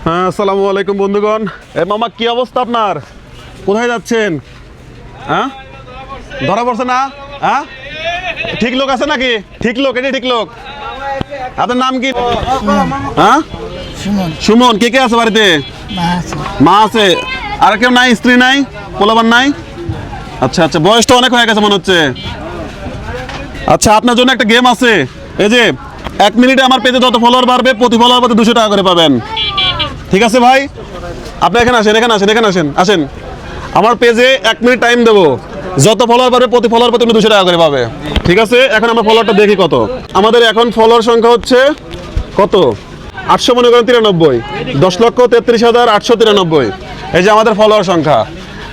হ্যাঁ, আসসালামু আলাইকুম বন্ধুগণ। মামা কি অবস্থা আপনার? কোথায় যাচ্ছেন? হ্যাঁ, ধরা পড়ছে না? হ্যাঁ, ঠিক লোক আছে নাকি? ঠিক লোক, এটি ঠিক লোক। আপনার নাম কি? হ্যাঁ, সুমন। কে কে আছে বাড়িতে? মা আছে। আর কেউ নাই? স্ত্রী নাই? পোলাপান নাই? আচ্ছা আচ্ছা, বয়সটা অনেক হয়ে গেছে মনে হচ্ছে। আচ্ছা, আপনার জন্য একটা গেম আছে। এই যে 1 মিনিটে আমার পেজে যত ফলোয়ার বাড়বে প্রতি ফলোয়ার প্রতি 200 টাকা করে পাবেন। ঠিক আছে ভাই, আপনি এখানে আসেন। আমার পেজে 1 মিনিট টাইম দেবো, যত ফলোয়ার পাবে প্রতি ফলোয়ার প্রতি 200 টাকা করে পাবে। ঠিক আছে, এখন আমরা ফলোয়ারটা দেখি কত। আমাদের এখন ফলোয়ার সংখ্যা হচ্ছে কত? 893। 10,33,893। এই যে আমাদের ফলোয়ার সংখ্যা।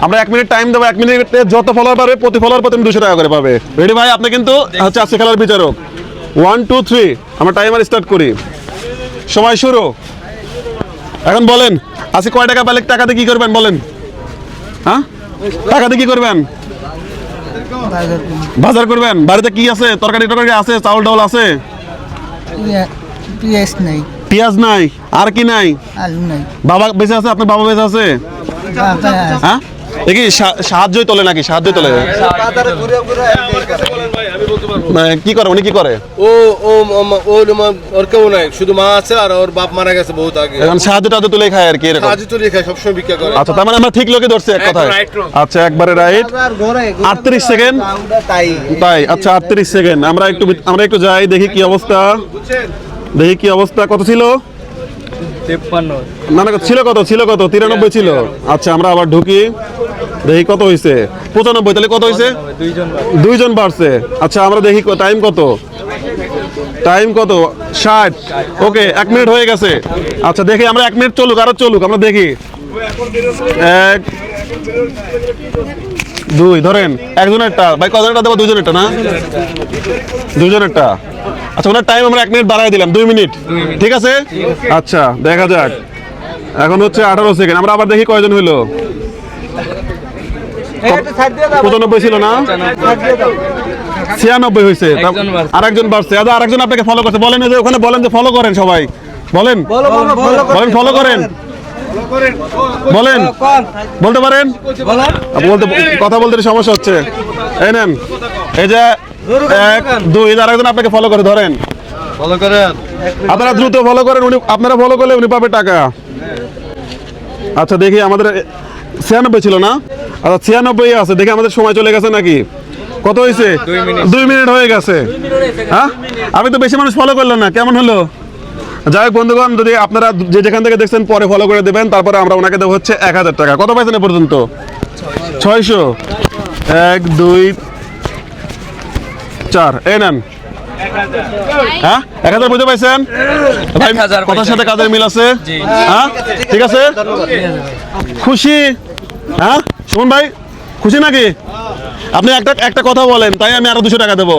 আমরা 1 মিনিট টাইম দেবো, 1 মিনিটে যত ফলোয়ার পাবে প্রতি ফলোয়ার প্রতি 200 টাকা করে পাবে। রেডি ভাই? আপনি কিন্তু হচ্ছে আজকে খেলার বিচারক। 1 2 3 আমরা টাইমার স্টার্ট করি। সময় শুরু। এখন বলেন, আজকে কয় টাকা পেলে টাকাতে কি করবেন বলেন? হ্যাঁ, টাকাতে কি করবেন? বাজার করবেন। বাড়িতে কি আছে? তরকারি আছে? চাউল ডাউল আছে? পেঁয়াজ নাই। আর কি নাই? আলু নাই। বাবা বেঁচে আছে? আপনার বাবা বেঁচে আছে? হ্যাঁ, দেখি সাহায্যই তোলে নাকি? সাহায্য তোলে কি করে? উনি কি করে? ওর কেউ নাই, শুধু মা আছে আর ওর বাপ মারা গেছে বহুত আগে। এখন সাহায্যটা তুলে খায় আর কি, এরকম। সাহায্য তুলে খায়, সবসময় ভিক্ষা করে। আচ্ছা, তার মানে আমরা ঠিক লোকে ধরছি এক কথায়। আচ্ছা, একবারে রাইট। 38 সেকেন্ড। তাই? আচ্ছা, 38 সেকেন্ড। আমরা একটু যাই, দেখি কি অবস্থা। কত ছিল? 53। না ছিল কত? 93 ছিল। আচ্ছা, আমরা আবার ঢুকি, দেখি কত হয়েছে। 95। তাহলে কত হয়েছে? 2 জন বাড়ছে। আচ্ছা, আমরা দেখি টাইম কত। 60। ওকে, 1 মিনিট হয়ে গেছে। আচ্ছা, দেখি আমরা 1 মিনিট চলুক, আরো চলুক, আমরা দেখি। 1 2 ধরেন। একজনেরটা ভাই, কজনেরটা দেবো? 2জনেরটা না? 2জনেরটা। আচ্ছা, ওনার টাইম আমরা 1 মিনিট বাড়াই দিলাম, 2 মিনিট। ঠিক আছে। আচ্ছা, দেখা যাক। এখন হচ্ছে 18 সেকেন্ড। আমরা আবার দেখি কয়জন হইলো। 95 ছিল না? 96 হয়েছে। আরেকজন বাড়ছে। আচ্ছা, আরেকজন আপনাকে ফলো করছে। বলেন যে ওখানে, বলেন যে ফলো করেন সবাই। বলেন ফলো করেন। বলেন, বলতে পারেন? কথা বলতে সমস্যা হচ্ছে। এই নেন, এই যে 1 2, আরেকজন আপনাকে ফলো করে। ধরেন, আপনারা দ্রুত ফলো করেন। আপনারা ফলো করলে উনি পাবে টাকা। আচ্ছা, দেখি আমাদের 96 ছিল না? আচ্ছা, 96 আছে। দেখি আমাদের সময় চলে গেছে নাকি? কত হয়েছে? 2 মিনিট হয়ে গেছে। হ্যাঁ, আমি তো বেশি মানুষ ফলো করলাম না, কেমন হলো? যাই হোক বন্ধুগণ, যদি আপনারা যেখান থেকে দেখছেন পরে ফলো করে দেবেন, তারপরে আমরা ওনাকে দেবো হচ্ছে 1000 টাকা। কত পাইছেন এ পর্যন্ত? 600। 1 2 4। এই নেন। হ্যাঁ, 1000 বুঝতে পাইছেন? কথার সাথে কাজের মিল আছে। হ্যাঁ, ঠিক আছে। খুশি? হ্যাঁ, সুমন ভাই, খুশি নাকি? আপনি একটা কথা বলেন, তাই আমি আরো 200 টাকা দেবো।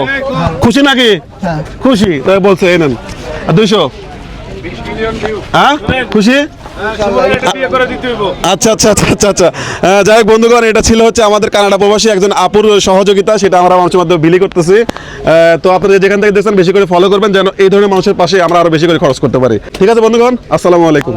খুশি নাকি? খুশি, তাই বলছে। এই নেন 200। হ্যাঁ, খুশি? আচ্ছা আচ্ছা আচ্ছা আচ্ছা আচ্ছা। যাই হোক বন্ধুগণ, এটা ছিল হচ্ছে আমাদের কানাডা প্রবাসী একজন আপুর সহযোগিতা, সেটা আমরা মানুষের মাধ্যমে বিলি করতেছি। তো আপনারা যেখান থেকে দেখছেন বেশি করে ফলো করবেন, যেন এই ধরনের মানুষের পাশে আমরা আরো বেশি করে খরচ করতে পারি। ঠিক আছে বন্ধুগণ, আসসালামু আলাইকুম।